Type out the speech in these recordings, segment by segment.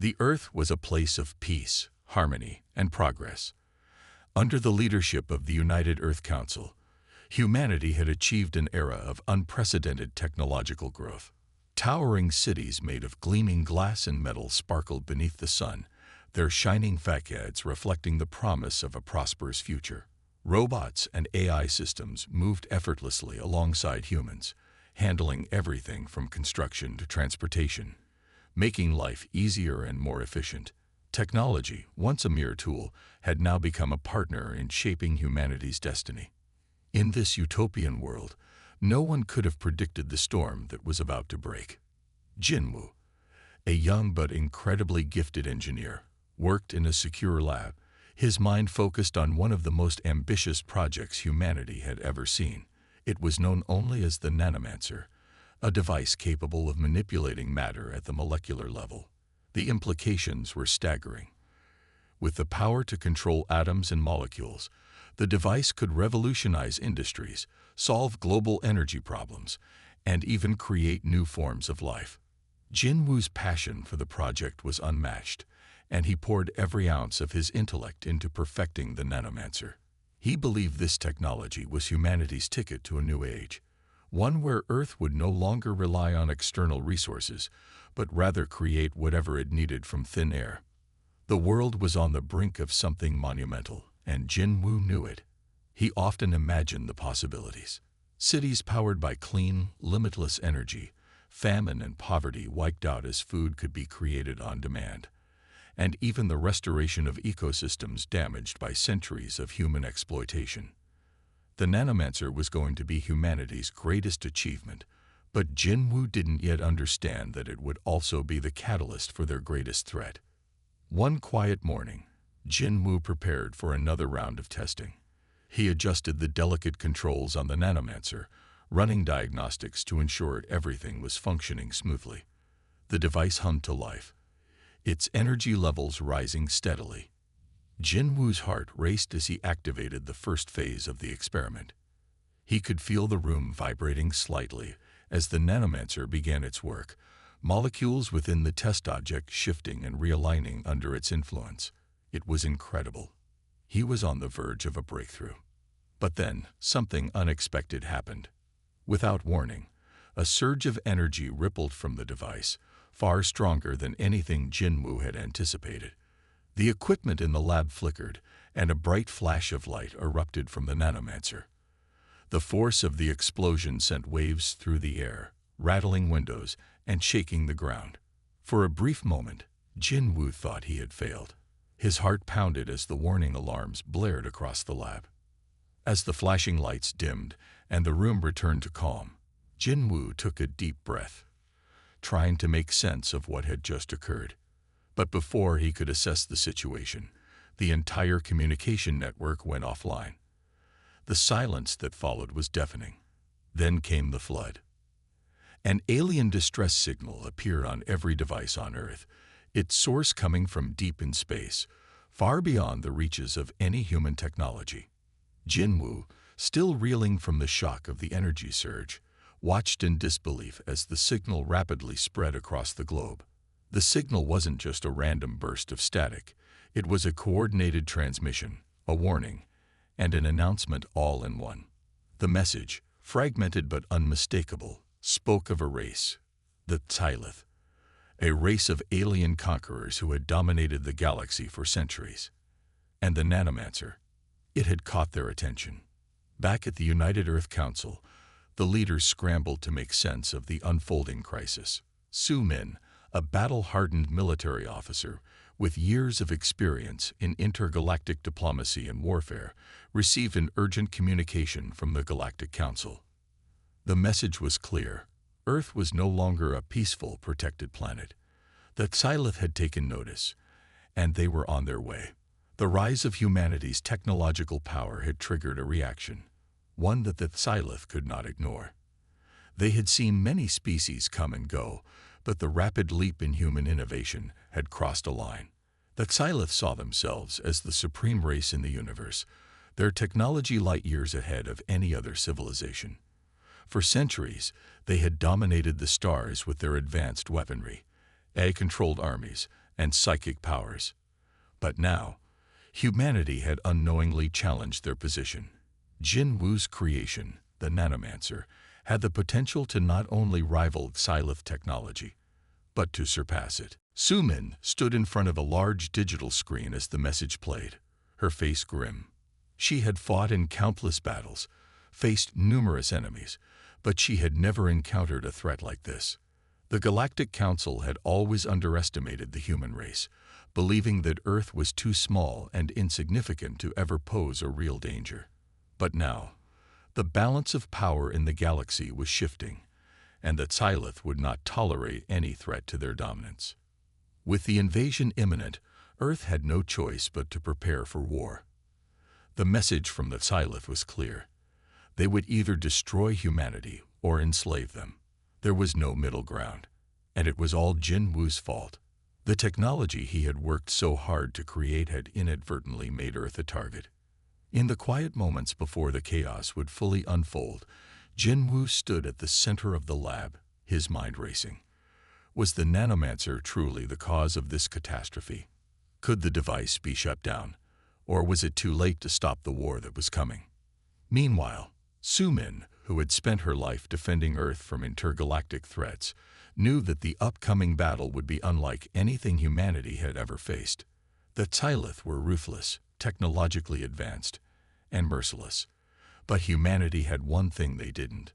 The Earth was a place of peace, harmony, and progress. Under the leadership of the United Earth Council, humanity had achieved an era of unprecedented technological growth. Towering cities made of gleaming glass and metal sparkled beneath the sun, their shining facades reflecting the promise of a prosperous future. Robots and AI systems moved effortlessly alongside humans, handling everything from construction to transportation, making life easier and more efficient. Technology, once a mere tool, had now become a partner in shaping humanity's destiny. In this utopian world, no one could have predicted the storm that was about to break. Jinwoo, a young but incredibly gifted engineer, worked in a secure lab, his mind focused on one of the most ambitious projects humanity had ever seen. It was known only as the Nanomancer, a device capable of manipulating matter at the molecular level. The implications were staggering. With the power to control atoms and molecules, the device could revolutionize industries, solve global energy problems, and even create new forms of life. Jinwoo's passion for the project was unmatched, and he poured every ounce of his intellect into perfecting the Nanomancer. He believed this technology was humanity's ticket to a new age, one where Earth would no longer rely on external resources, but rather create whatever it needed from thin air. The world was on the brink of something monumental, and Jinwoo knew it. He often imagined the possibilities. Cities powered by clean, limitless energy, famine and poverty wiped out as food could be created on demand, and even the restoration of ecosystems damaged by centuries of human exploitation. The Nanomancer was going to be humanity's greatest achievement, but Jinwoo didn't yet understand that it would also be the catalyst for their greatest threat. One quiet morning, Jinwoo prepared for another round of testing. He adjusted the delicate controls on the Nanomancer, running diagnostics to ensure everything was functioning smoothly. The device hummed to life, its energy levels rising steadily. Jinwoo's heart raced as he activated the first phase of the experiment. He could feel the room vibrating slightly as the Nanomancer began its work, molecules within the test object shifting and realigning under its influence. It was incredible. He was on the verge of a breakthrough. But then, something unexpected happened. Without warning, a surge of energy rippled from the device, far stronger than anything Jinwoo had anticipated. The equipment in the lab flickered, and a bright flash of light erupted from the Nanomancer. The force of the explosion sent waves through the air, rattling windows and shaking the ground. For a brief moment, Jinwoo thought he had failed. His heart pounded as the warning alarms blared across the lab. As the flashing lights dimmed and the room returned to calm, Jinwoo took a deep breath, trying to make sense of what had just occurred. But before he could assess the situation, the entire communication network went offline. The silence that followed was deafening. Then came the flood. An alien distress signal appeared on every device on Earth, its source coming from deep in space, far beyond the reaches of any human technology. Jinwoo, still reeling from the shock of the energy surge, watched in disbelief as the signal rapidly spread across the globe. The signal wasn't just a random burst of static. It was a coordinated transmission, a warning, and an announcement all in one. The message, fragmented but unmistakable, spoke of a race, the Xylith, a race of alien conquerors who had dominated the galaxy for centuries. And the Nanomancer, it had caught their attention. Back at the United Earth Council, the leaders scrambled to make sense of the unfolding crisis. Su Min, a battle-hardened military officer with years of experience in intergalactic diplomacy and warfare, received an urgent communication from the Galactic Council. The message was clear. Earth was no longer a peaceful, protected planet. The Xylith had taken notice, and they were on their way. The rise of humanity's technological power had triggered a reaction, one that the Xylith could not ignore. They had seen many species come and go, but the rapid leap in human innovation had crossed a line. The Xylith saw themselves as the supreme race in the universe, their technology light years ahead of any other civilization. For centuries, they had dominated the stars with their advanced weaponry, AI-controlled armies, and psychic powers. But now, humanity had unknowingly challenged their position. Jin Wu's creation, the Nanomancer, had the potential to not only rival Sylith technology, but to surpass it. Su Min stood in front of a large digital screen as the message played, her face grim. She had fought in countless battles, faced numerous enemies, but she had never encountered a threat like this. The Galactic Council had always underestimated the human race, believing that Earth was too small and insignificant to ever pose a real danger. But now, the balance of power in the galaxy was shifting, and the Sylith would not tolerate any threat to their dominance. With the invasion imminent, Earth had no choice but to prepare for war. The message from the Sylith was clear. They would either destroy humanity or enslave them. There was no middle ground, and it was all Jin Wu's fault. The technology he had worked so hard to create had inadvertently made Earth a target. In the quiet moments before the chaos would fully unfold, Jin Wu stood at the center of the lab, his mind racing. Was the Nanomancer truly the cause of this catastrophe? Could the device be shut down, or was it too late to stop the war that was coming? Meanwhile, Su Min, who had spent her life defending Earth from intergalactic threats, knew that the upcoming battle would be unlike anything humanity had ever faced. The Sylith were ruthless, technologically advanced, and merciless. But humanity had one thing they didn't: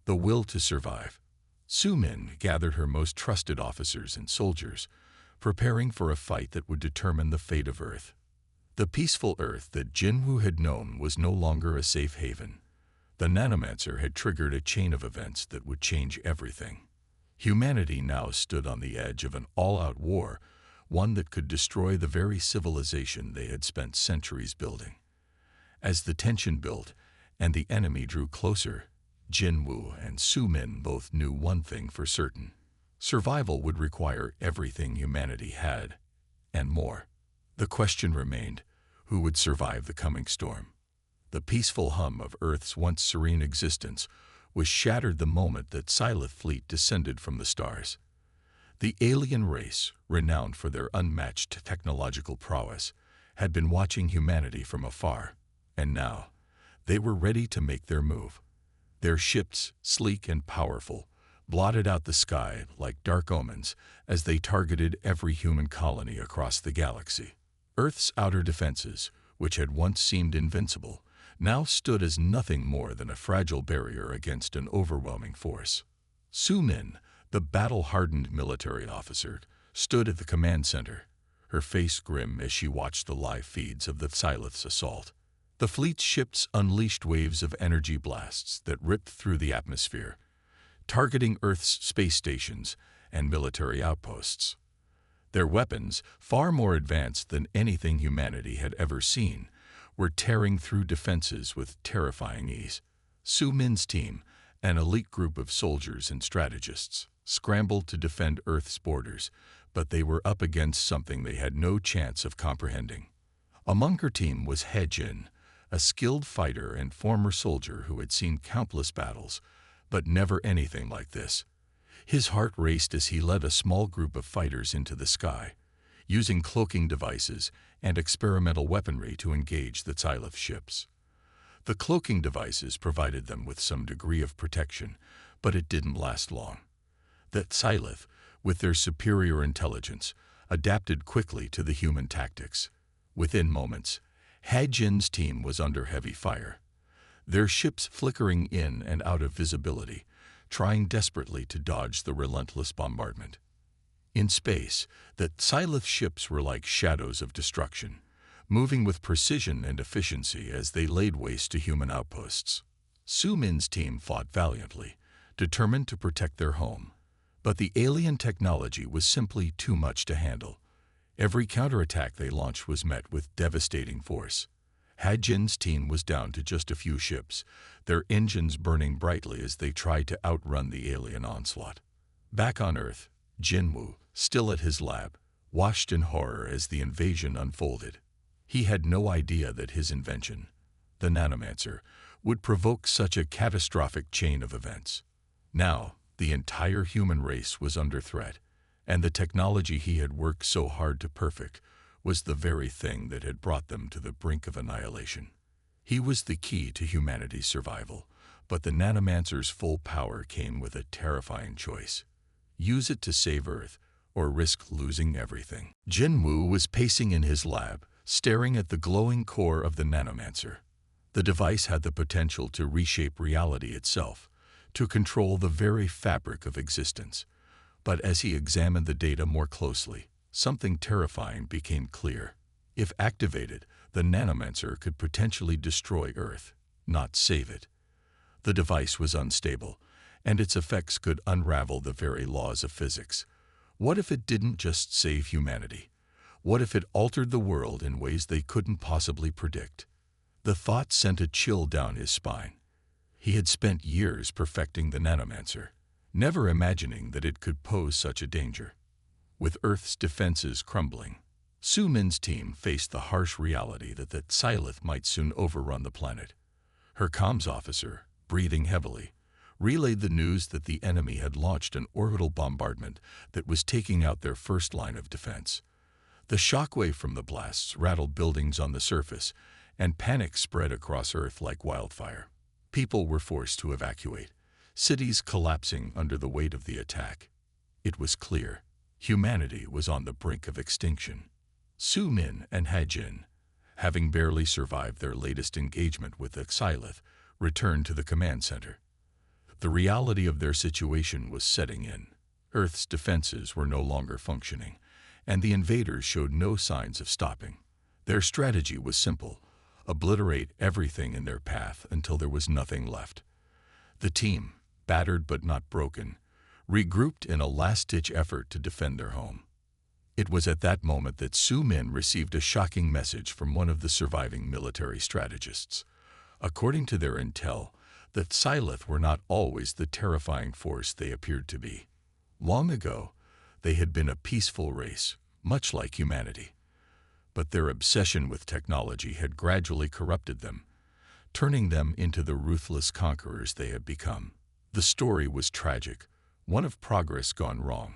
the will to survive. Su Min gathered her most trusted officers and soldiers, preparing for a fight that would determine the fate of Earth. The peaceful Earth that Jin Wu had known was no longer a safe haven. The Nanomancer had triggered a chain of events that would change everything. Humanity now stood on the edge of an all-out war, one that could destroy the very civilization they had spent centuries building. As the tension built and the enemy drew closer, Jin Wu and Su Min both knew one thing for certain: survival would require everything humanity had, and more. The question remained, who would survive the coming storm? The peaceful hum of Earth's once serene existence was shattered the moment that Sylith fleet descended from the stars. The alien race, renowned for their unmatched technological prowess, had been watching humanity from afar, and now they were ready to make their move. Their ships, sleek and powerful, blotted out the sky like dark omens as they targeted every human colony across the galaxy. Earth's outer defenses, which had once seemed invincible, now stood as nothing more than a fragile barrier against an overwhelming force. Su Min, the battle-hardened military officer, stood at the command center, her face grim as she watched the live feeds of the Sylith's assault. The fleet's ships unleashed waves of energy blasts that ripped through the atmosphere, targeting Earth's space stations and military outposts. Their weapons, far more advanced than anything humanity had ever seen, were tearing through defenses with terrifying ease. Su Min's team, an elite group of soldiers and strategists, scrambled to defend Earth's borders, but they were up against something they had no chance of comprehending. Among her team was He Jin, a skilled fighter and former soldier who had seen countless battles, but never anything like this. His heart raced as he led a small group of fighters into the sky, using cloaking devices and experimental weaponry to engage the Sylith ships. The cloaking devices provided them with some degree of protection, but it didn't last long. The Sylith, with their superior intelligence, adapted quickly to the human tactics. Within moments, He Jin's team was under heavy fire, their ships flickering in and out of visibility, trying desperately to dodge the relentless bombardment. In space, the Sylith ships were like shadows of destruction, moving with precision and efficiency as they laid waste to human outposts. Su Min's team fought valiantly, determined to protect their home. But the alien technology was simply too much to handle. Every counterattack they launched was met with devastating force. He Jin's team was down to just a few ships, their engines burning brightly as they tried to outrun the alien onslaught. Back on Earth, Jin Wu, still at his lab, watched in horror as the invasion unfolded. He had no idea that his invention, the Nanomancer, would provoke such a catastrophic chain of events. Now, the entire human race was under threat, And the technology he had worked so hard to perfect was the very thing that had brought them to the brink of annihilation. He was the key to humanity's survival, but the Nanomancer's full power came with a terrifying choice. Use it to save Earth, or risk losing everything. Jinwoo was pacing in his lab, staring at the glowing core of the Nanomancer. The device had the potential to reshape reality itself, to control the very fabric of existence. But as he examined the data more closely, something terrifying became clear. If activated, the Nanomancer could potentially destroy Earth, not save it. The device was unstable, and its effects could unravel the very laws of physics. What if it didn't just save humanity? What if it altered the world in ways they couldn't possibly predict? The thought sent a chill down his spine. He had spent years perfecting the Nanomancer, never imagining that it could pose such a danger. With Earth's defenses crumbling, Su-min's team faced the harsh reality that the Xylith might soon overrun the planet. Her comms officer, breathing heavily, relayed the news that the enemy had launched an orbital bombardment that was taking out their first line of defense. The shockwave from the blasts rattled buildings on the surface, and panic spread across Earth like wildfire. People were forced to evacuate, cities collapsing under the weight of the attack. It was clear. Humanity was on the brink of extinction. Su-min and Ha-jin, having barely survived their latest engagement with the Xylith, returned to the command center. The reality of their situation was setting in. Earth's defenses were no longer functioning, and the invaders showed no signs of stopping. Their strategy was simple: obliterate everything in their path until there was nothing left. The team, battered but not broken, regrouped in a last-ditch effort to defend their home. It was at that moment that Su-min received a shocking message from one of the surviving military strategists. According to their intel, the Xylith were not always the terrifying force they appeared to be. Long ago, they had been a peaceful race, much like humanity. But their obsession with technology had gradually corrupted them, turning them into the ruthless conquerors they had become. The story was tragic, one of progress gone wrong,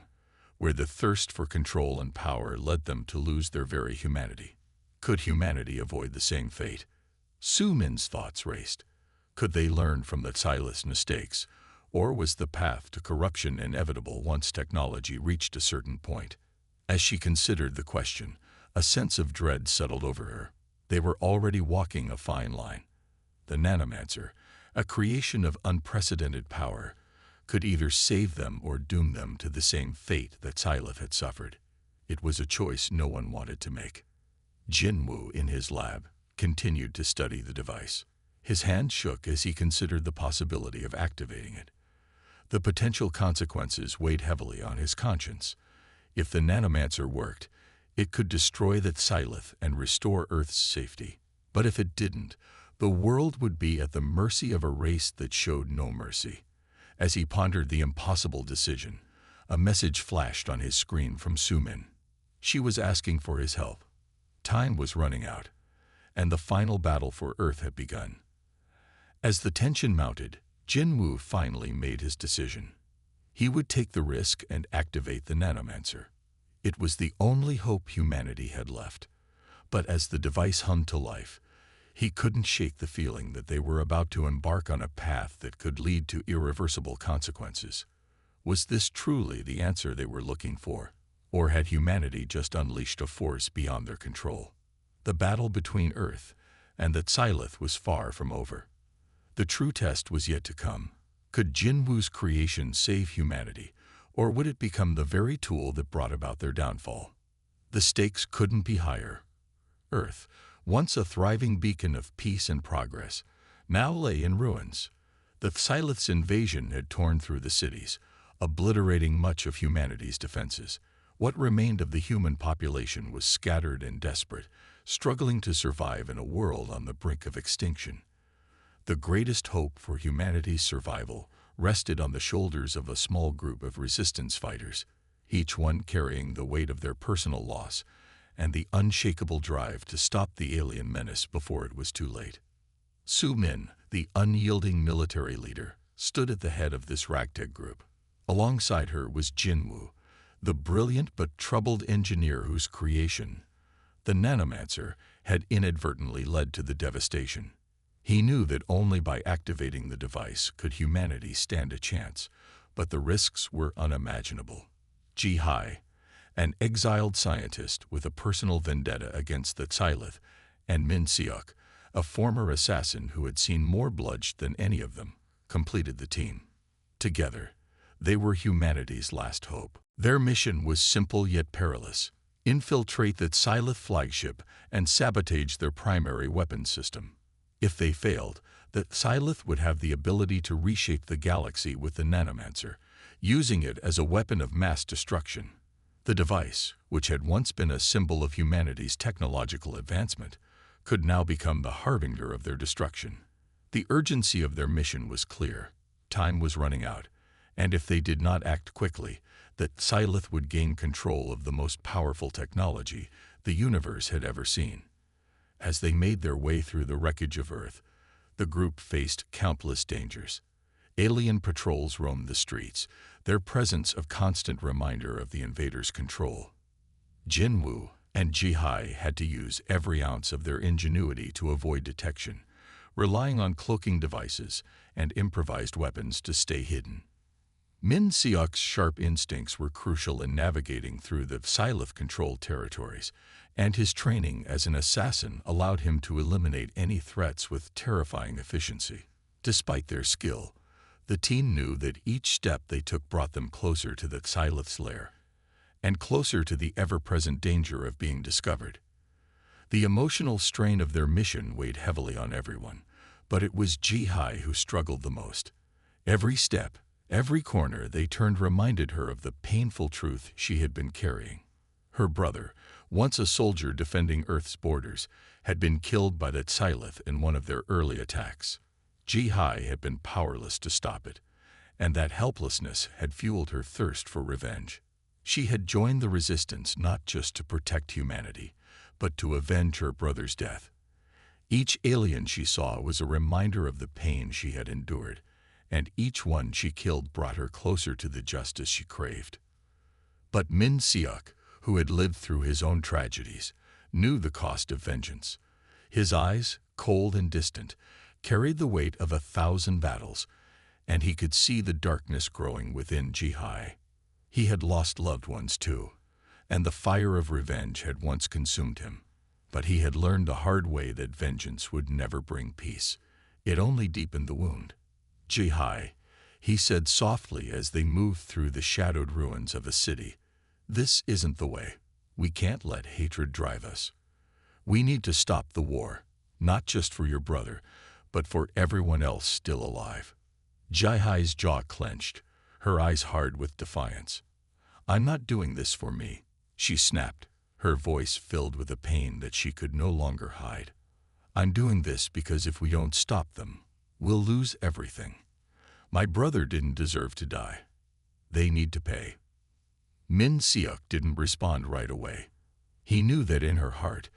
where the thirst for control and power led them to lose their very humanity. Could humanity avoid the same fate? Su-min's thoughts raced. Could they learn from the Xylith's mistakes, or was the path to corruption inevitable once technology reached a certain point? As she considered the question, a sense of dread settled over her. They were already walking a fine line. The Nanomancer, a creation of unprecedented power, could either save them or doom them to the same fate that Xylith had suffered. It was a choice no one wanted to make. Jinwoo, in his lab, continued to study the device. His hand shook as he considered the possibility of activating it. The potential consequences weighed heavily on his conscience. If the Nanomancer worked, it could destroy the Xylith and restore Earth's safety. But if it didn't, the world would be at the mercy of a race that showed no mercy. As he pondered the impossible decision, a message flashed on his screen from Su-min. She was asking for his help. Time was running out, and the final battle for Earth had begun. As the tension mounted, Jinwoo finally made his decision. He would take the risk and activate the Nanomancer. It was the only hope humanity had left. But as the device hummed to life, he couldn't shake the feeling that they were about to embark on a path that could lead to irreversible consequences. Was this truly the answer they were looking for? Or had humanity just unleashed a force beyond their control? The battle between Earth and the Xylith was far from over. The true test was yet to come. Could Jinwoo's creation save humanity, or would it become the very tool that brought about their downfall? The stakes couldn't be higher. Earth, once a thriving beacon of peace and progress, now lay in ruins. The Xylith's invasion had torn through the cities, obliterating much of humanity's defenses. What remained of the human population was scattered and desperate, struggling to survive in a world on the brink of extinction. The greatest hope for humanity's survival rested on the shoulders of a small group of resistance fighters, each one carrying the weight of their personal loss and the unshakable drive to stop the alien menace before it was too late. Su-min, the unyielding military leader, stood at the head of this ragtag group. Alongside her was Jinwoo, the brilliant but troubled engineer whose creation, the Nanomancer, had inadvertently led to the devastation. He knew that only by activating the device could humanity stand a chance, but the risks were unimaginable. HFY, an exiled scientist with a personal vendetta against the Xylith, and Min-Seok, a former assassin who had seen more bloodshed than any of them, completed the team. Together, they were humanity's last hope. Their mission was simple yet perilous: infiltrate the Xylith flagship and sabotage their primary weapons system. If they failed, the Xylith would have the ability to reshape the galaxy with the Nanomancer, using it as a weapon of mass destruction. The device, which had once been a symbol of humanity's technological advancement, could now become the harbinger of their destruction. The urgency of their mission was clear. Time was running out, and if they did not act quickly, the Xylith would gain control of the most powerful technology the universe had ever seen. As they made their way through the wreckage of Earth, the group faced countless dangers. Alien patrols roamed the streets, their presence a constant reminder of the invaders' control. Jinwoo and HFY had to use every ounce of their ingenuity to avoid detection, relying on cloaking devices and improvised weapons to stay hidden. Min-Seok's sharp instincts were crucial in navigating through the Xylith-controlled territories, and his training as an assassin allowed him to eliminate any threats with terrifying efficiency. Despite their skill, the team knew that each step they took brought them closer to the Xylith's lair, and closer to the ever-present danger of being discovered. The emotional strain of their mission weighed heavily on everyone, but it was HFY who struggled the most. Every step, every corner they turned reminded her of the painful truth she had been carrying. Her brother, once a soldier defending Earth's borders, had been killed by the Xylith in one of their early attacks. HFY had been powerless to stop it, and that helplessness had fueled her thirst for revenge. She had joined the resistance not just to protect humanity, but to avenge her brother's death. Each alien she saw was a reminder of the pain she had endured, and each one she killed brought her closer to the justice she craved. But Min-Seok, who had lived through his own tragedies, knew the cost of vengeance. His eyes, cold and distant, carried the weight of 1,000 battles, and he could see the darkness growing within HFY. He had lost loved ones too, and the fire of revenge had once consumed him. But he had learned the hard way that vengeance would never bring peace. It only deepened the wound. HFY, he said softly as they moved through the shadowed ruins of a city, "This isn't the way. We can't let hatred drive us. We need to stop the war, not just for your brother, but for everyone else still alive." HFY's jaw clenched, her eyes hard with defiance. "I'm not doing this for me," she snapped, her voice filled with a pain that she could no longer hide. "I'm doing this because if we don't stop them, we'll lose everything. My brother didn't deserve to die. They need to pay." Min-Seok didn't respond right away. He knew that in her heart,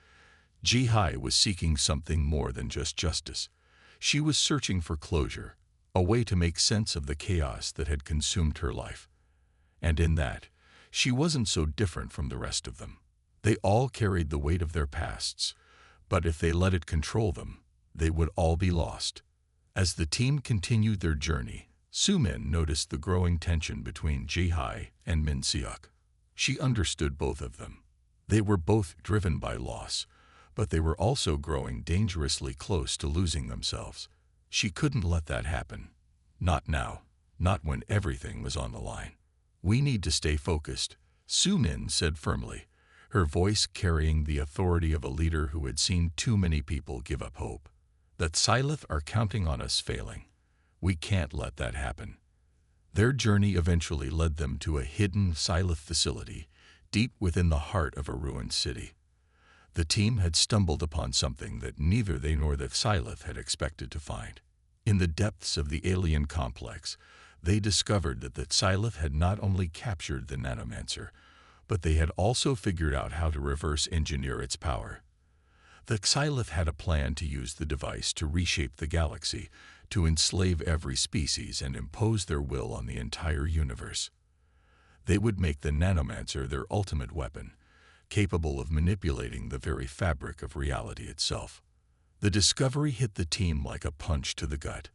HFY was seeking something more than just justice. She was searching for closure, a way to make sense of the chaos that had consumed her life. And in that, she wasn't so different from the rest of them. They all carried the weight of their pasts, but if they let it control them, they would all be lost. As the team continued their journey, Sumin noticed the growing tension between HFY and Min-Seok. She understood both of them. They were both driven by loss, but they were also growing dangerously close to losing themselves. She couldn't let that happen. Not now, not when everything was on the line. "We need to stay focused," Sumin said firmly, her voice carrying the authority of a leader who had seen too many people give up hope. "The Xylith are counting on us failing. We can't let that happen." Their journey eventually led them to a hidden Xylith facility, deep within the heart of a ruined city. The team had stumbled upon something that neither they nor the Xylith had expected to find. In the depths of the alien complex, they discovered that the Xylith had not only captured the Nanomancer, but they had also figured out how to reverse engineer its power. The Xylith had a plan to use the device to reshape the galaxy, to enslave every species and impose their will on the entire universe. They would make the nanomancer their ultimate weapon, capable of manipulating the very fabric of reality itself. The discovery hit the team like a punch to the gut.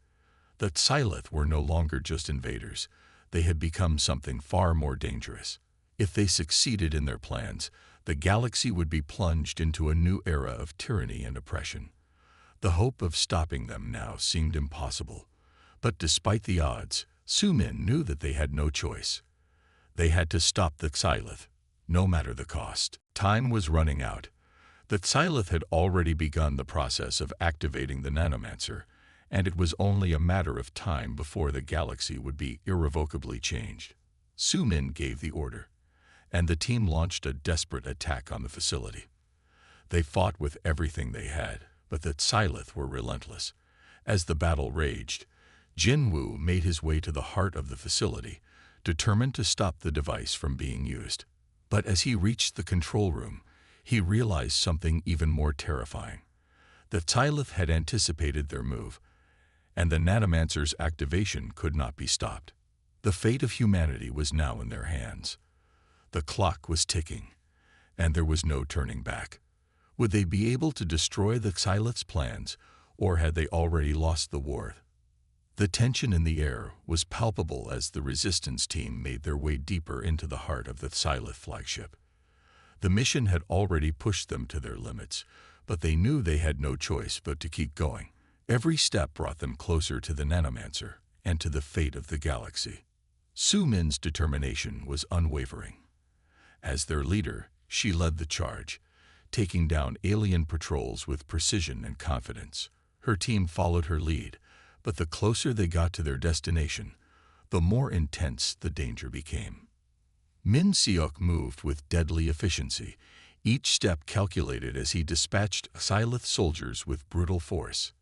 The Xylith were no longer just invaders. They had become something far more dangerous. If they succeeded in their plans, the galaxy would be plunged into a new era of tyranny and oppression. The hope of stopping them now seemed impossible. But despite the odds, Su-min knew that they had no choice. They had to stop the Xylith, no matter the cost. Time was running out. The Xylith had already begun the process of activating the nanomancer, and it was only a matter of time before the galaxy would be irrevocably changed. Su-min gave the order, and the team launched a desperate attack on the facility. They fought with everything they had, but the Xylith were relentless. As the battle raged, Jinwoo made his way to the heart of the facility, determined to stop the device from being used. But as he reached the control room, he realized something even more terrifying. The Xylith had anticipated their move, and the nanomancer's activation could not be stopped. The fate of humanity was now in their hands. The clock was ticking, and there was no turning back. Would they be able to destroy the Xylith's plans, or had they already lost the war? The tension in the air was palpable as the resistance team made their way deeper into the heart of the Xylith flagship. The mission had already pushed them to their limits, but they knew they had no choice but to keep going. Every step brought them closer to the nanomancer and to the fate of the galaxy. Su-min's determination was unwavering. As their leader, she led the charge, taking down alien patrols with precision and confidence. Her team followed her lead, but the closer they got to their destination, the more intense the danger became. Min Seok moved with deadly efficiency, each step calculated as he dispatched Xylith soldiers with brutal force.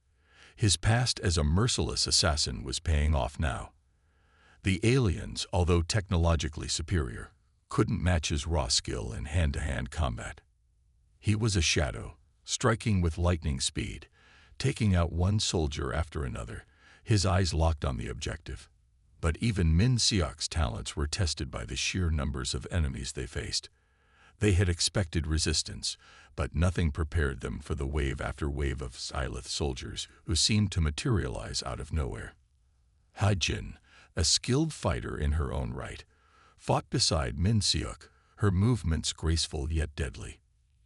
His past as a merciless assassin was paying off now. The aliens, although technologically superior, couldn't match his raw skill in hand-to-hand combat. He was a shadow, striking with lightning speed, taking out one soldier after another, his eyes locked on the objective. But even Min Seok's talents were tested by the sheer numbers of enemies they faced. They had expected resistance, but nothing prepared them for the wave after wave of Xylith soldiers who seemed to materialize out of nowhere. Ha-jin, a skilled fighter in her own right, fought beside Min Seok, her movements graceful yet deadly.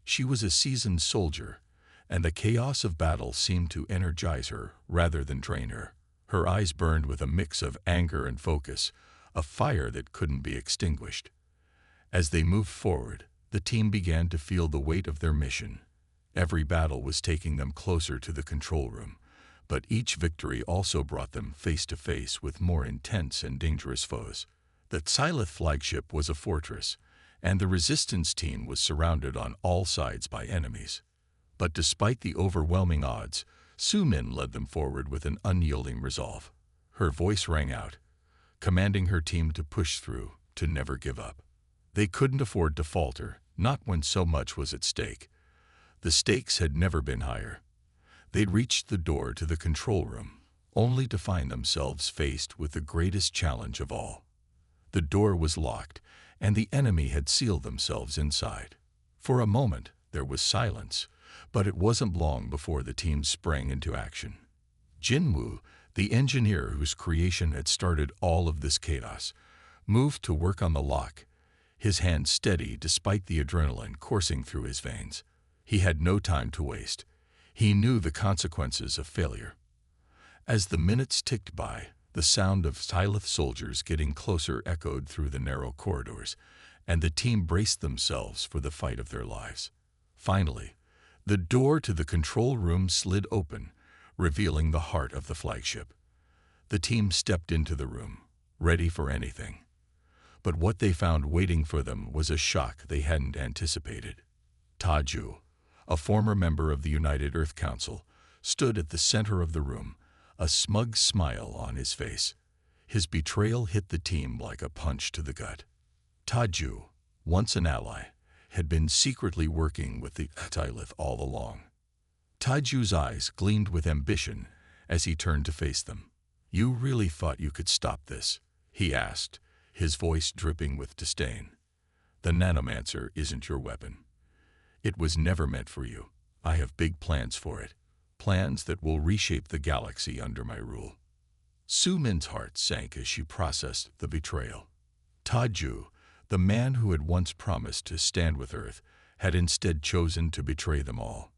She was a seasoned soldier, and the chaos of battle seemed to energize her rather than drain her. Her eyes burned with a mix of anger and focus, a fire that couldn't be extinguished. As they moved forward, the team began to feel the weight of their mission. Every battle was taking them closer to the control room, but each victory also brought them face to face with more intense and dangerous foes. The Xylith flagship was a fortress, and the resistance team was surrounded on all sides by enemies. But despite the overwhelming odds, Su-min led them forward with an unyielding resolve. Her voice rang out, commanding her team to push through, to never give up. They couldn't afford to falter, not when so much was at stake. The stakes had never been higher. They'd reached the door to the control room, only to find themselves faced with the greatest challenge of all. The door was locked, and the enemy had sealed themselves inside. For a moment, there was silence, but it wasn't long before the team sprang into action. Jinwoo, the engineer whose creation had started all of this chaos, moved to work on the lock, his hand steady despite the adrenaline coursing through his veins. He had no time to waste. He knew the consequences of failure. As the minutes ticked by, the sound of Xylith soldiers getting closer echoed through the narrow corridors, and the team braced themselves for the fight of their lives. Finally, the door to the control room slid open, revealing the heart of the flagship. The team stepped into the room, ready for anything. But what they found waiting for them was a shock they hadn't anticipated. Taju, a former member of the United Earth Council, stood at the center of the room, a smug smile on his face. His betrayal hit the team like a punch to the gut. Taju, once an ally, had been secretly working with the Xylith all along. Taju's eyes gleamed with ambition as he turned to face them. "You really thought you could stop this?" he asked, his voice dripping with disdain. "The Nanomancer isn't your weapon. It was never meant for you. I have big plans for it. Plans that will reshape the galaxy under my rule." Su Min's heart sank as she processed the betrayal. Taju, the man who had once promised to stand with Earth, had instead chosen to betray them all.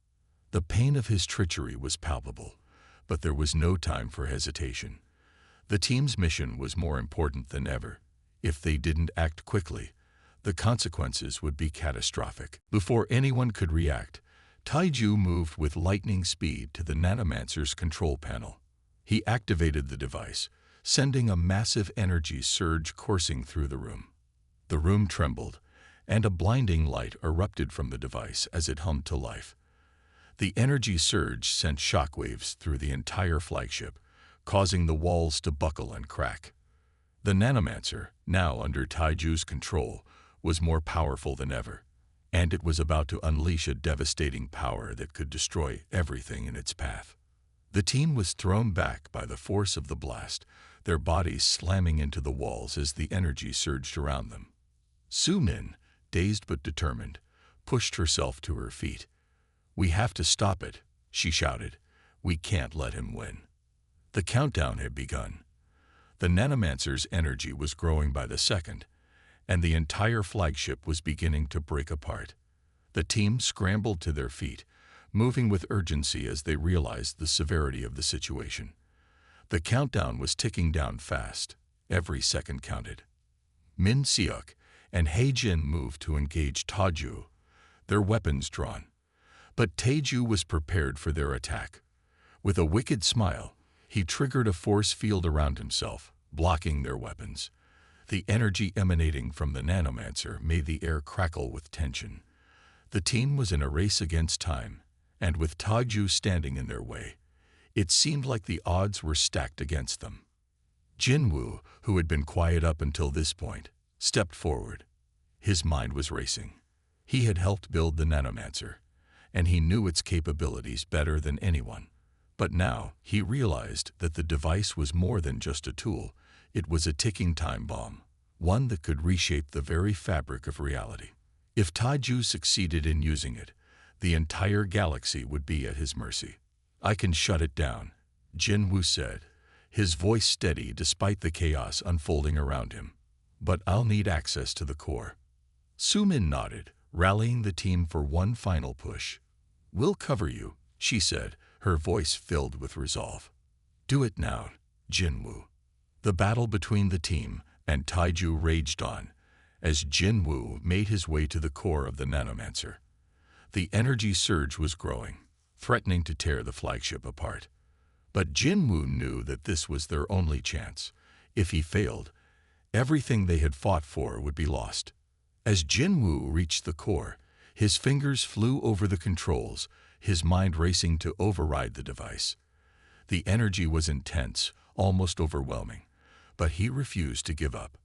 The pain of his treachery was palpable, but there was no time for hesitation. The team's mission was more important than ever. If they didn't act quickly, the consequences would be catastrophic. Before anyone could react, Taiju moved with lightning speed to the Nanomancer's control panel. He activated the device, sending a massive energy surge coursing through the room. The room trembled, and a blinding light erupted from the device as it hummed to life. The energy surge sent shockwaves through the entire flagship, causing the walls to buckle and crack. The Nanomancer, now under Taiju's control, was more powerful than ever, and it was about to unleash a devastating power that could destroy everything in its path. The team was thrown back by the force of the blast, their bodies slamming into the walls as the energy surged around them. Su Min, dazed but determined, pushed herself to her feet. "We have to stop it," she shouted. "We can't let him win." The countdown had begun. The Nanomancer's energy was growing by the second, and the entire flagship was beginning to break apart. The team scrambled to their feet, moving with urgency as they realized the severity of the situation. The countdown was ticking down fast. Every second counted. Min Seok and He Jin moved to engage Taju, their weapons drawn. But Taiju was prepared for their attack. With a wicked smile, he triggered a force field around himself, blocking their weapons. The energy emanating from the Nanomancer made the air crackle with tension. The team was in a race against time, and with Taiju standing in their way, it seemed like the odds were stacked against them. Jinwoo, who had been quiet up until this point, stepped forward. His mind was racing. He had helped build the Nanomancer, and he knew its capabilities better than anyone. But now he realized that the device was more than just a tool. It was a ticking time bomb, one that could reshape the very fabric of reality. If Taiju succeeded in using it, the entire galaxy would be at his mercy. "I can shut it down," Jinwoo said, his voice steady despite the chaos unfolding around him. "But I'll need access to the core." Su Min nodded, rallying the team for one final push. "We'll cover you," she said, her voice filled with resolve. "Do it now, Jinwoo." The battle between the team and Taiju raged on, as Jinwoo made his way to the core of the Nanomancer. The energy surge was growing, threatening to tear the flagship apart. But Jinwoo knew that this was their only chance. If he failed, everything they had fought for would be lost. As Jinwoo reached the core, his fingers flew over the controls, his mind racing to override the device. The energy was intense, almost overwhelming, but he refused to give up.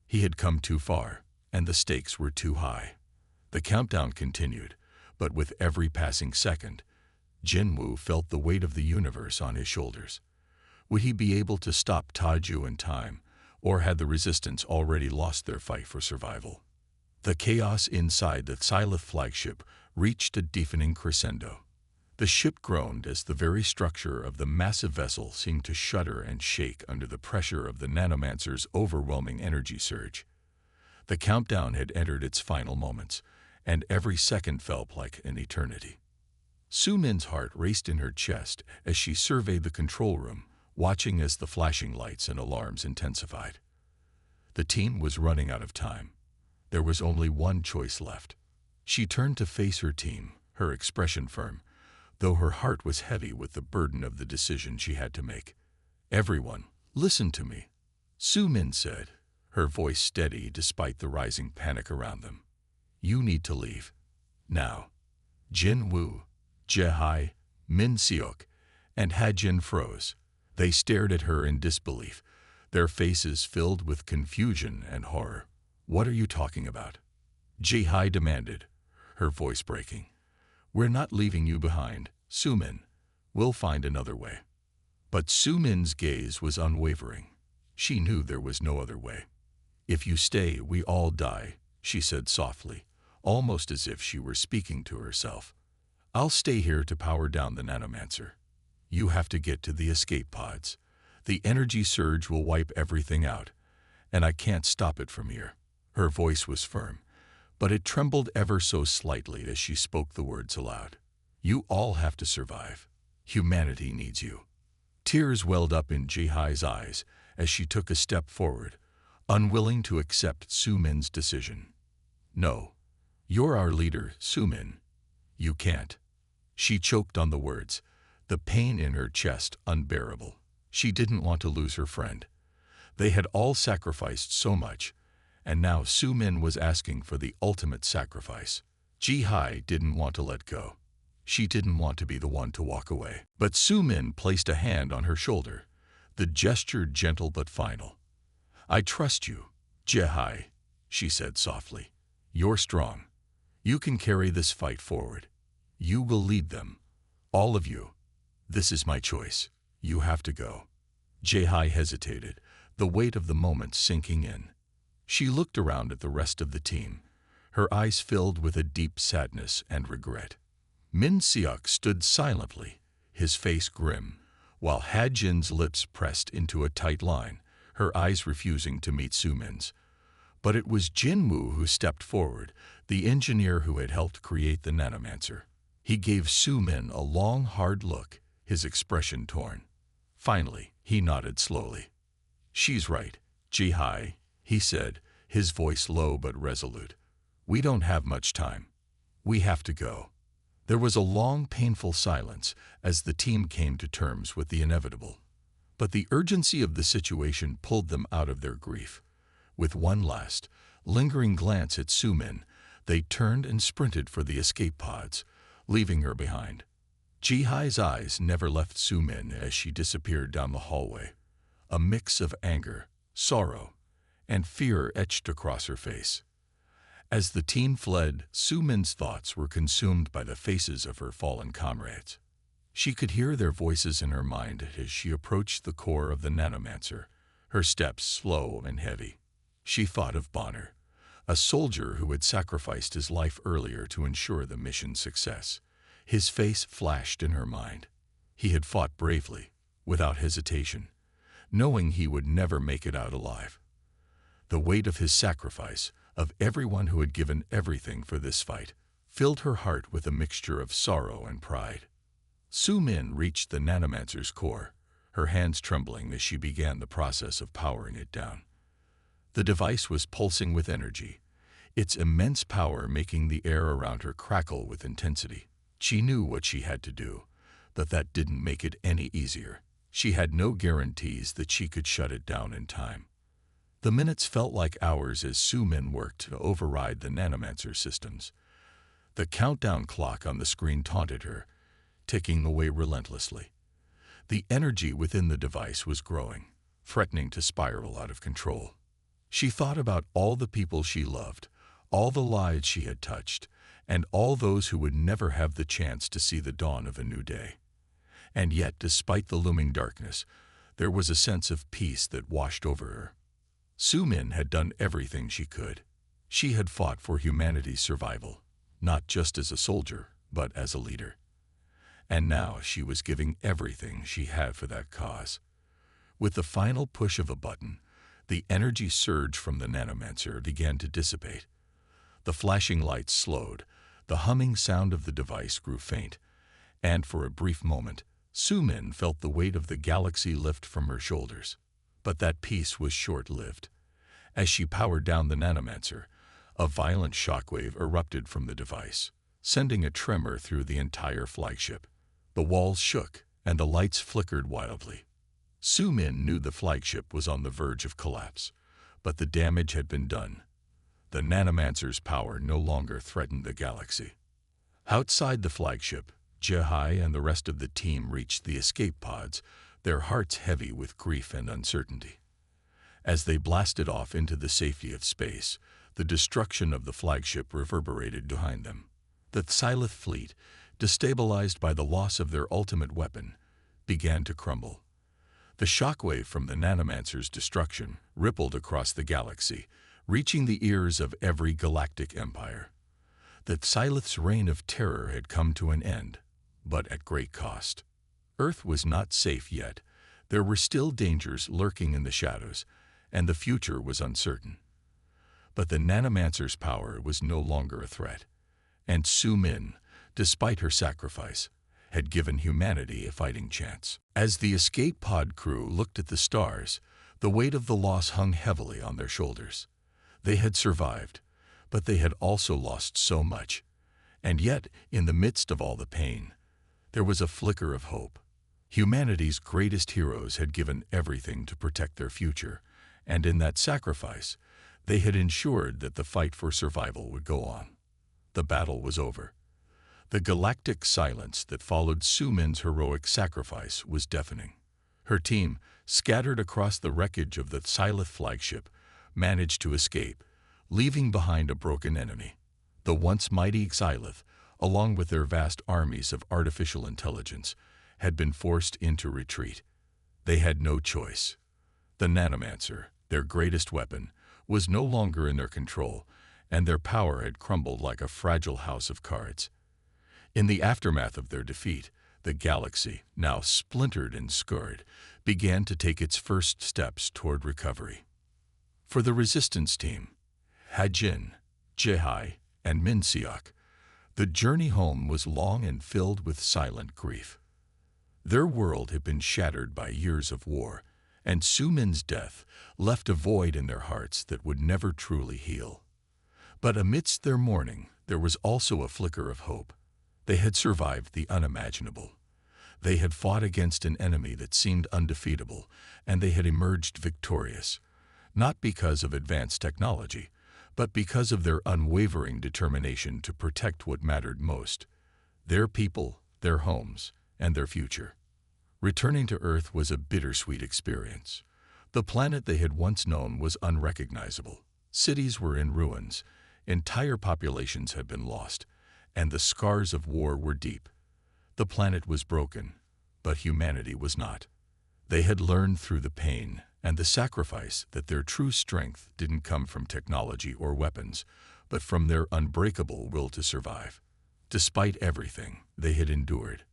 He had come too far, and the stakes were too high. The countdown continued, but with every passing second, Jinwoo felt the weight of the universe on his shoulders. Would he be able to stop Taiju in time, or had the resistance already lost their fight for survival? The chaos inside the Xylith flagship reached a deafening crescendo. The ship groaned as the very structure of the massive vessel seemed to shudder and shake under the pressure of the Nanomancer's overwhelming energy surge. The countdown had entered its final moments, and every second felt like an eternity. Su Min's heart raced in her chest as she surveyed the control room, watching as the flashing lights and alarms intensified. The team was running out of time. There was only one choice left. She turned to face her team, her expression firm, though her heart was heavy with the burden of the decision she had to make. "Everyone, listen to me," Su Min said, her voice steady despite the rising panic around them. "You need to leave. Now." Jinwoo, Jehai, Min Seok, and Hajin froze. They stared at her in disbelief, their faces filled with confusion and horror. "What are you talking about?" Jehai demanded, her voice breaking. "We're not leaving you behind, Su Min. We'll find another way." But Su Min's gaze was unwavering. She knew there was no other way. "If you stay, we all die," she said softly, almost as if she were speaking to herself. "I'll stay here to power down the nanomancer. You have to get to the escape pods. The energy surge will wipe everything out, and I can't stop it from here." Her voice was firm, but it trembled ever so slightly as she spoke the words aloud. "You all have to survive. Humanity needs you." Tears welled up in Jihai's eyes as she took a step forward, unwilling to accept Su-min's decision. "No, you're our leader, Su-min. You can't." She choked on the words, the pain in her chest unbearable. She didn't want to lose her friend. They had all sacrificed so much, and now Su-min was asking for the ultimate sacrifice. Jihai didn't want to let go. She didn't want to be the one to walk away. But Su-min placed a hand on her shoulder, the gesture gentle but final. "I trust you, Jihai," she said softly. "You're strong. You can carry this fight forward. You will lead them. All of you. This is my choice. You have to go." Jihai hesitated, the weight of the moment sinking in. She looked around at the rest of the team, her eyes filled with a deep sadness and regret. Min Seok stood silently, his face grim, while Ha-jin's lips pressed into a tight line, her eyes refusing to meet Su-min's. But it was Jin-Woo who stepped forward, the engineer who had helped create the nanomancer. He gave Su-min a long, hard look, his expression torn. Finally, he nodded slowly. "She's right, Jihai," he said, his voice low but resolute. "We don't have much time. We have to go." There was a long, painful silence as the team came to terms with the inevitable. But the urgency of the situation pulled them out of their grief. With one last, lingering glance at Su-min, they turned and sprinted for the escape pods, leaving her behind. Jihai's eyes never left Su-min as she disappeared down the hallway. A mix of anger, sorrow, and fear etched across her face. As the team fled, Su-min's thoughts were consumed by the faces of her fallen comrades. She could hear their voices in her mind as she approached the core of the nanomancer, her steps slow and heavy. She thought of Bonner, a soldier who had sacrificed his life earlier to ensure the mission's success. His face flashed in her mind. He had fought bravely, without hesitation, knowing he would never make it out alive. The weight of his sacrifice, of everyone who had given everything for this fight, filled her heart with a mixture of sorrow and pride. Su-min reached the nanomancer's core, her hands trembling as she began the process of powering it down. The device was pulsing with energy, its immense power making the air around her crackle with intensity. She knew what she had to do, but that didn't make it any easier. She had no guarantees that she could shut it down in time. The minutes felt like hours as Su-min worked to override the nanomancer systems. The countdown clock on the screen taunted her, ticking away relentlessly. The energy within the device was growing, threatening to spiral out of control. She thought about all the people she loved, all the lives she had touched, and all those who would never have the chance to see the dawn of a new day. And yet, despite the looming darkness, there was a sense of peace that washed over her. Su-min had done everything she could. She had fought for humanity's survival, not just as a soldier, but as a leader. And now she was giving everything she had for that cause. With the final push of a button, the energy surge from the nanomancer began to dissipate. The flashing lights slowed, the humming sound of the device grew faint, and for a brief moment, Su-min felt the weight of the galaxy lift from her shoulders. But that peace was short-lived. As she powered down the nanomancer, a violent shockwave erupted from the device, sending a tremor through the entire flagship. The walls shook, and the lights flickered wildly. Su-min knew the flagship was on the verge of collapse, but the damage had been done. The nanomancer's power no longer threatened the galaxy. Outside the flagship, Jihai and the rest of the team reached the escape pods, their hearts heavy with grief and uncertainty. As they blasted off into the safety of space, the destruction of the flagship reverberated behind them. The Xylith fleet, destabilized by the loss of their ultimate weapon, began to crumble. The shockwave from the Nanomancer's destruction rippled across the galaxy, reaching the ears of every galactic empire. The Xylith's reign of terror had come to an end, but at great cost. Earth was not safe yet. There were still dangers lurking in the shadows, and the future was uncertain. But the Nanomancer's power was no longer a threat, and Su Min, despite her sacrifice, had given humanity a fighting chance. As the escape pod crew looked at the stars, the weight of the loss hung heavily on their shoulders. They had survived, but they had also lost so much. And yet, in the midst of all the pain, there was a flicker of hope. Humanity's greatest heroes had given everything to protect their future, and in that sacrifice, they had ensured that the fight for survival would go on. The battle was over. The galactic silence that followed Su Min's heroic sacrifice was deafening. Her team, scattered across the wreckage of the Xylith flagship, managed to escape, leaving behind a broken enemy. The once mighty Xylith, along with their vast armies of artificial intelligence, had been forced into retreat. They had no choice. The Nanomancer, their greatest weapon, was no longer in their control, and their power had crumbled like a fragile house of cards. In the aftermath of their defeat, the galaxy, now splintered and scarred, began to take its first steps toward recovery. For the resistance team, Hajin, Jehai, and Minseok, the journey home was long and filled with silent grief. Their world had been shattered by years of war, and Su Min's death left a void in their hearts that would never truly heal. But amidst their mourning, there was also a flicker of hope. They had survived the unimaginable. They had fought against an enemy that seemed undefeatable, and they had emerged victorious, not because of advanced technology, but because of their unwavering determination to protect what mattered most: their people, their homes, and their future. Returning to Earth was a bittersweet experience. The planet they had once known was unrecognizable. Cities were in ruins, entire populations had been lost, and the scars of war were deep. The planet was broken, but humanity was not. They had learned through the pain and the sacrifice that their true strength didn't come from technology or weapons, but from their unbreakable will to survive, despite everything they had endured.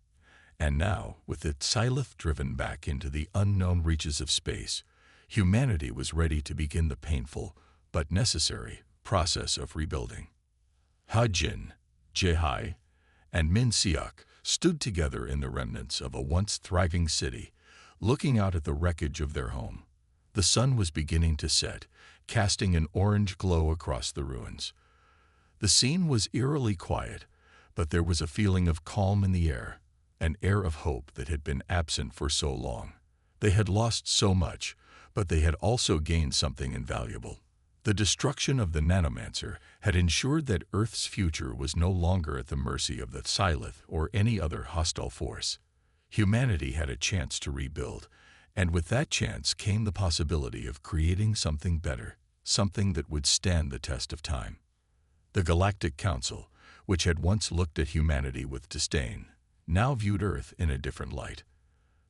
And now, with its Xylith driven back into the unknown reaches of space, humanity was ready to begin the painful, but necessary, process of rebuilding. Hajin, Jehai, and Minseok stood together in the remnants of a once thriving city, looking out at the wreckage of their home. The sun was beginning to set, casting an orange glow across the ruins. The scene was eerily quiet, but there was a feeling of calm in the air, an air of hope that had been absent for so long. They had lost so much, but they had also gained something invaluable. The destruction of the Nanomancer had ensured that Earth's future was no longer at the mercy of the Xylith or any other hostile force. Humanity had a chance to rebuild, and with that chance came the possibility of creating something better, something that would stand the test of time. The Galactic Council, which had once looked at humanity with disdain, now viewed Earth in a different light.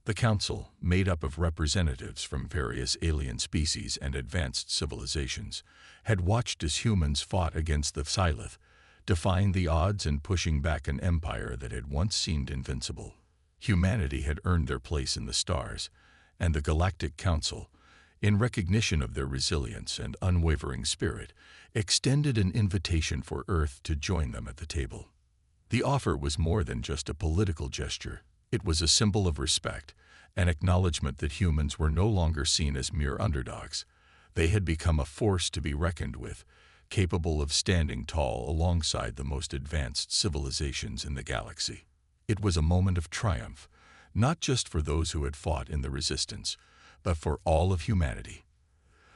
The Council, made up of representatives from various alien species and advanced civilizations, had watched as humans fought against the Xylith, defying the odds and pushing back an empire that had once seemed invincible. Humanity had earned their place in the stars, and the Galactic Council, in recognition of their resilience and unwavering spirit, extended an invitation for Earth to join them at the table. The offer was more than just a political gesture. It was a symbol of respect, an acknowledgement that humans were no longer seen as mere underdogs. They had become a force to be reckoned with, capable of standing tall alongside the most advanced civilizations in the galaxy. It was a moment of triumph, not just for those who had fought in the resistance, but for all of humanity.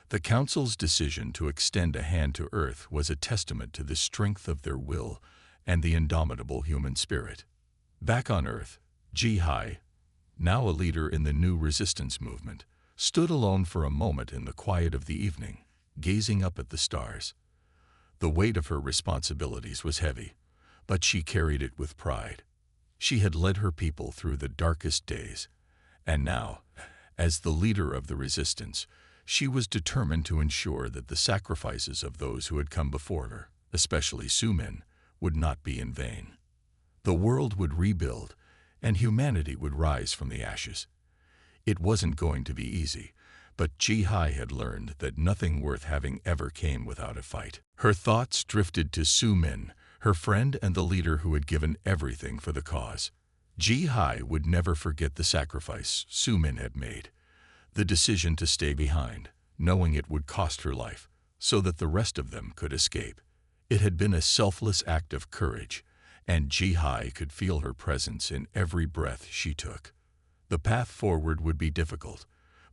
The Council's decision to extend a hand to Earth was a testament to the strength of their will and the indomitable human spirit. Back on Earth, Jehai, now a leader in the new resistance movement, stood alone for a moment in the quiet of the evening, gazing up at the stars. The weight of her responsibilities was heavy, but she carried it with pride. She had led her people through the darkest days, and now, As the leader of the resistance, she was determined to ensure that the sacrifices of those who had come before her, especially Sumin, would not be in vain. The world would rebuild, and humanity would rise from the ashes. It wasn't going to be easy, but Ji-hai had learned that nothing worth having ever came without a fight. Her thoughts drifted to Sumin, her friend and the leader who had given everything for the cause. Ji-hai would never forget the sacrifice Sumin had made, the decision to stay behind, knowing it would cost her life, so that the rest of them could escape. It had been a selfless act of courage, and Ji-hai could feel her presence in every breath she took. The path forward would be difficult,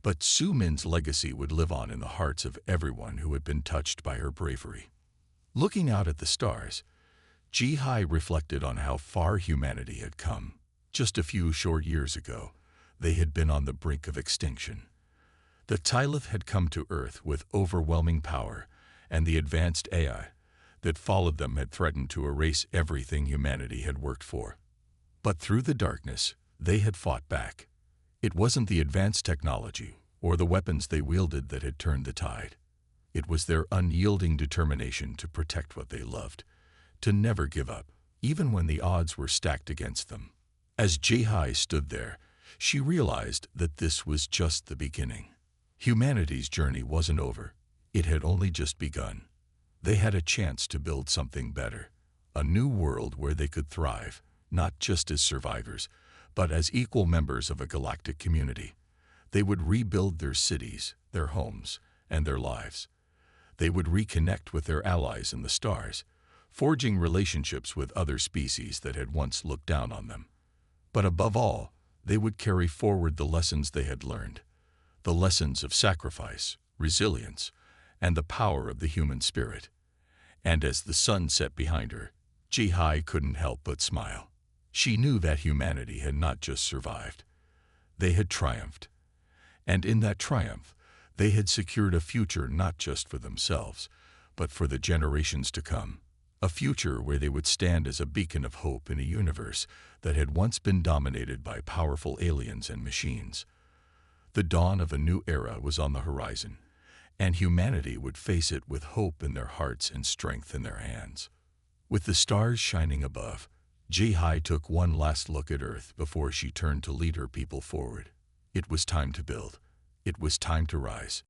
but Sumin's legacy would live on in the hearts of everyone who had been touched by her bravery. Looking out at the stars, Ji-hai reflected on how far humanity had come. Just a few short years ago, they had been on the brink of extinction. The Tylith had come to Earth with overwhelming power, and the advanced AI that followed them had threatened to erase everything humanity had worked for. But through the darkness, they had fought back. It wasn't the advanced technology or the weapons they wielded that had turned the tide. It was their unyielding determination to protect what they loved, to never give up, even when the odds were stacked against them. As Ji-hai stood there, she realized that this was just the beginning. Humanity's journey wasn't over. It had only just begun. They had a chance to build something better, a new world where they could thrive, not just as survivors, but as equal members of a galactic community. They would rebuild their cities, their homes, and their lives. They would reconnect with their allies in the stars, forging relationships with other species that had once looked down on them. But above all, they would carry forward the lessons they had learned, the lessons of sacrifice, resilience, and the power of the human spirit. And as the sun set behind her, Ji-hai couldn't help but smile. She knew that humanity had not just survived. They had triumphed. And in that triumph, they had secured a future not just for themselves, but for the generations to come. A future where they would stand as a beacon of hope in a universe that had once been dominated by powerful aliens and machines. The dawn of a new era was on the horizon, and humanity would face it with hope in their hearts and strength in their hands. With the stars shining above, Ji-hai took one last look at Earth before she turned to lead her people forward. It was time to build. It was time to rise.